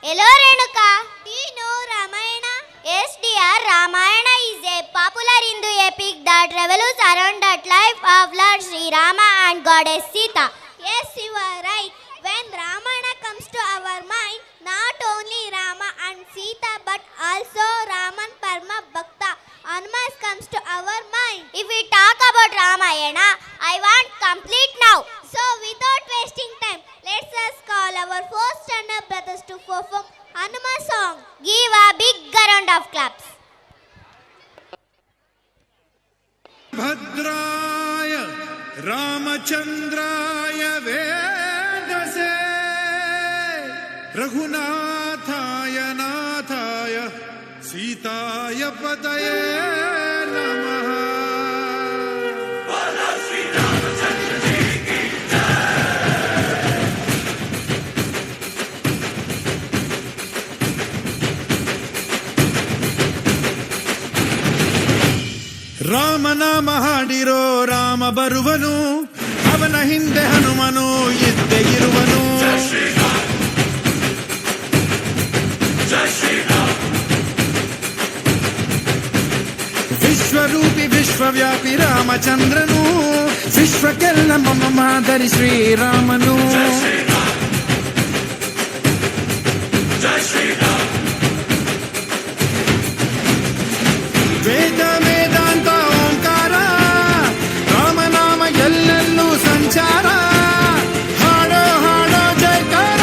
Hello Renuka. Do you know Ramayana? Yes dear, Ramayana is a popular Hindu epic that revolves around the life of Lord Sri Rama and Goddess Sita. Yes, you are right. When Ramayana comes to our mind, not only Rama and Sita but also Raman Parma Bhakta Hanuman comes to our mind. If we talk about Ramayana, I want complete now. So without wasting time, let's us call our four standard brothers to perform Hanuman song. Give a big round of claps. भद्राय रामचंद्राय वेदसे रघुनाथाय नाथाय सीताय पतये नमः। ರಾಮ ನಾಮ ಹಾಡಿರೋ ರಾಮ ಬರುವನು, ಅವನ ಹಿಂದೆ ಹನುಮನು ಇದ್ದೇ ಇರುವನು. ವಿಶ್ವರೂಪಿ ವಿಶ್ವವ್ಯಾಪಿ ರಾಮಚಂದ್ರನು, ವಿಶ್ವಕ್ಕೆಲ್ಲ ಮಮ ಮಾದರಿ ಶ್ರೀರಾಮನು. ವೇದ ವೇದಾಂತ ಓಂಕಾರ, ರಾಮನಾಮ ಎಲ್ಲೆಲ್ಲೂ ಸಂಚಾರ. ಹಾಡೋ ಹಾಡೋ ಜಯಕಾರ.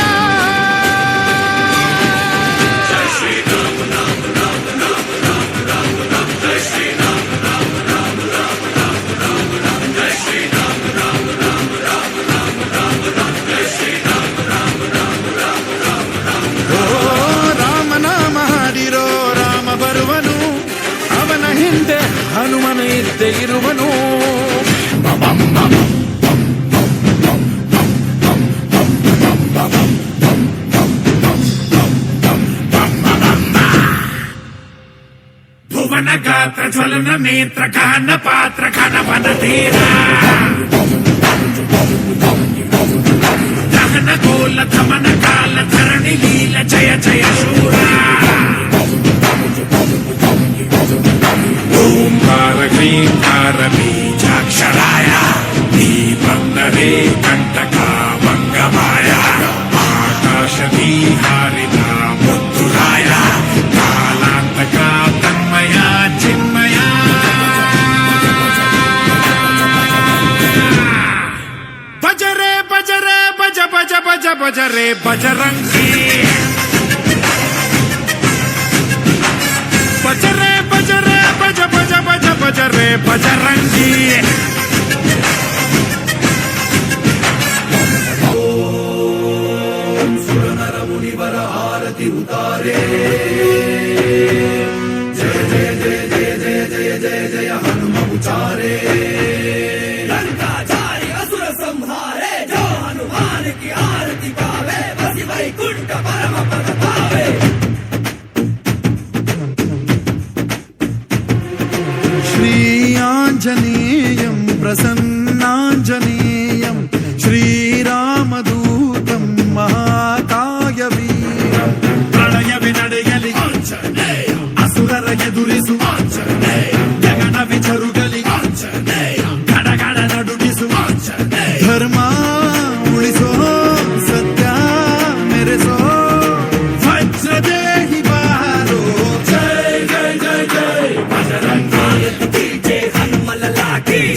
ಓ ರಾಮನಾಮ ಹಾಡಿರೋ ರಾಮ ಬರುವನು, ಅವನ ಹಿಂದೆ ಹನುಮನ ಇದ್ದೇ ಇರುವನು. ಭುವನ ಗಾತ್ರ ಜ್ವಲನ ನೇತ್ರ ಗಾನ ಪಾತ್ರ ಘನವನ ಧೀರ, ದಹನ ಕೋಲ ಧಮನ ಕಾಲ ಧರಣಿ ಲೀಲ ಜಯ ಜಯ ಶೂರ. ಓಂಕಾರ ಕ್ರೀಂಕಾರ ಬೀಜಾಕ್ಷರಾಯ ದೀಪಂದರೇ ಕಂಟಕ ಮಂಗಮಾಯ. ಆಕಾಶದೀ ಹಾರಿದ ಮುದ್ದುರಾಯ, ಕಾಲಾಂತಕ ತನ್ಮಯ ಚಿನ್ಮಯ. ಭಜರೆ ಭಜರೆ ಭಜ ಭಜ ಭಜ ಭಜರೆ ಬಜರಂಗಿ. ಭಜರೆ ಭಜರೆ ಭಜ ಭಜ ಭಜ ಭಜರೆ ಬಜರಂಗಿ. ಸುರನರ ಮುನಿವರ ಆರತಿ ಉತಾರೆ. ಜಯ ಜಯ ಜಯ ಜಯ ಜಯ ಜಯ ಜಯ ಜಯ ಹನುಮ ಉಚಾರೆ. ಲಂಕಾಚಾರಿ ಅಸುರ ಸಂಹಾರೆ, ಜೋ ಹನುಮಾನ್ ಕಿ ಆರತಿ ಗಾವೆ. ಬಸಿ ವೈಕುಂಠ ಪರಮ ಪದ ಪಾವೆ. श्रीआञ्जनेयं प्रसन्नाञ्जनेयं श्रीरामदूतं महाकायवीरं. प्रलयवि ನಡೆಯಲಿ ಆಂಜನೇಯ, ಅಸುರರ ಎದುರಿಸು ಆಂಜನೇಯ. ಗಗನ ವಿಚರುಗಲಿ ಆಂಜನೇಯ, ಗಡಗಡ ನಡುಗಿಸು ಆಂಜನೇಯ. ಧರ್ಮ ಉಳಿಸೋ ಸತ್ಯ ಮೆರೆಸೋ ವಜ್ರದೇಹಿ ಬಾರೋ. ಜೈ ಜೈ ಜೈ ಜೈ ಬಜರಂಗಿ.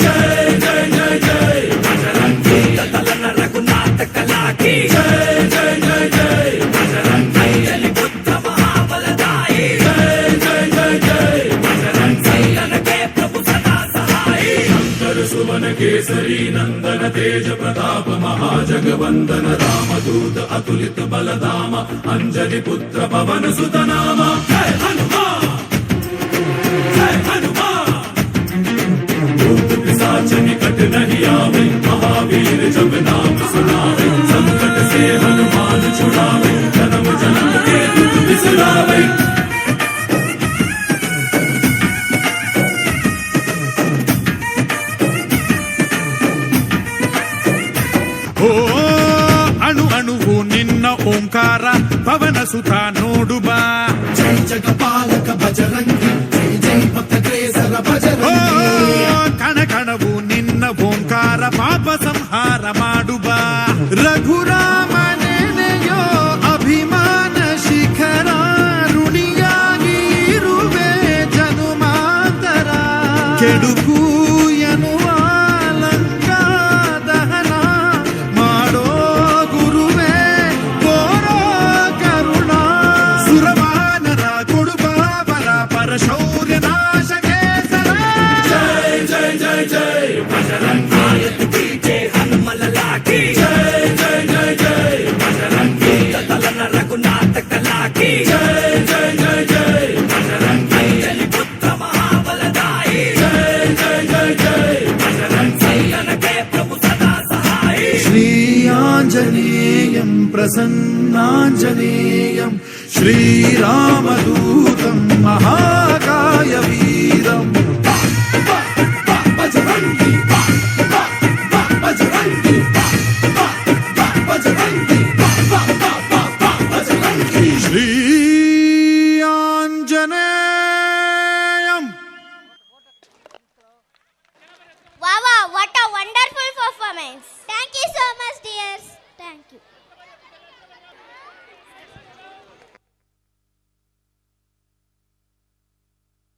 ಜೈ ಜೈ ಜೈ ಜೈ ಬಜರಂಗಿ. ತಲನ ರಘುನಾಥ ಕಲಾಕಿ. ಜೈ ಜೈ ಜೈ ಜೈ ಬಜರಂಗಿ. ಬುದ್ಧ ಮಹಾಬಲದಾಯಿ. ಜೈ ಜೈ ಜೈ ಜೈ ಬಜರಂಗಿ. ನನಗೆ ಪ್ರಭು ಸದಾ ಸಹಾಯಿ. ಶಂಕರ ಸುಮನ ಕೇಸರಿ ನಂದನ ತೇಜ ಪ್ರತಾಪ ಮಹಾಜಗವಂದನ ರಾಮದೂತ ಅತುಲಿತ ಬಲಧಾಮ ಅಂಜನಿ ಪುತ್ರ ಪವನ ಸುತ ನಾಮ. ಜೈ ಹನುಮಾನ್ ಜೈ ಹನುಮಾನ್. निकट नहीं आवे, महावीर जब नाम सुनावे. संकट से हनुमान छुड़ावे, जन्म जन्म के दुख बिसरावे. ओ अणु अणुवु ನಿನ್ನ ಓಂಕಾರ ಪವನ ಸುತ ನೋಡು ಬಾ. ಜೈ ಜಗಪಾಲಕ ಬಜರಂಗಿ, ಜೈ ಜೈ ಭಕ್ತ ಕೇಸರ ಬಜರಂಗಿ. ಕಣ ಕಣವು ನಿನ್ನ ಓಂಕಾರ ಪಾಪ ಸಂಹಾರ ಮಾಡು ಬಾ. ರಘುರಾಮನೆನೆಯೋ ಅಭಿಮಾನ ಶಿಖರ, ಋಣಿಯಾಗಿ ಇರುವೆ ಜನುಮಾಂತರ. ಕೆಡುಕು ಎನ್ನುವ ಲಂಕಾ ದಹನ ಮಾಡೋ ಗುರುವೇ ಕೋರೋ ಕರುಣ. ಸುರವಾನರ ಕೊಡುಬಾವರ ಪರಶೌರ್ಯ ನಾಶ ಕೇಸರ. ಜೈ ಜೈ ಜೈ ಜೈ ಬಜರಂಗಿ, ಪೀಠೆ ಹನುಮಲ ಲಾಕಿ. ಜೈ ಜೈ ಜೈ ಜೈ ಬಜರಂಗಿ, ತಲನ ರಘುನಾಥ ಕಲಾಕಿ. ಜೈ ಜೈ ಜೈ ಜೈ ಬಜರಂಗಿ, ಅಂಜಲಿ ಪುತ್ರ ಮಹಾಬಲದಾಯಿ. ಜೈ ಜೈ ಜೈ ಜೈ ಬಜರಂಗಿ, ಸಂತನಕ್ಕೆ ಪ್ರಭು ಸದಾ ಸಹಾಯಿ. ಶ್ರೀಯಾಂಜನೇಯಂ ಪ್ರಸನ್ನಾಂಜನೇಯಂ ಶ್ರೀರಾಮದೂತಂ ಮಹಾಕಾಯ Veeram. Bajrangi Bajrangi Bajrangi Bajrangi. ಶ್ರೀಯಾಂಜನೇಯಂ. Wow, what a wonderful performance. Thank you so much, dears. Thank you.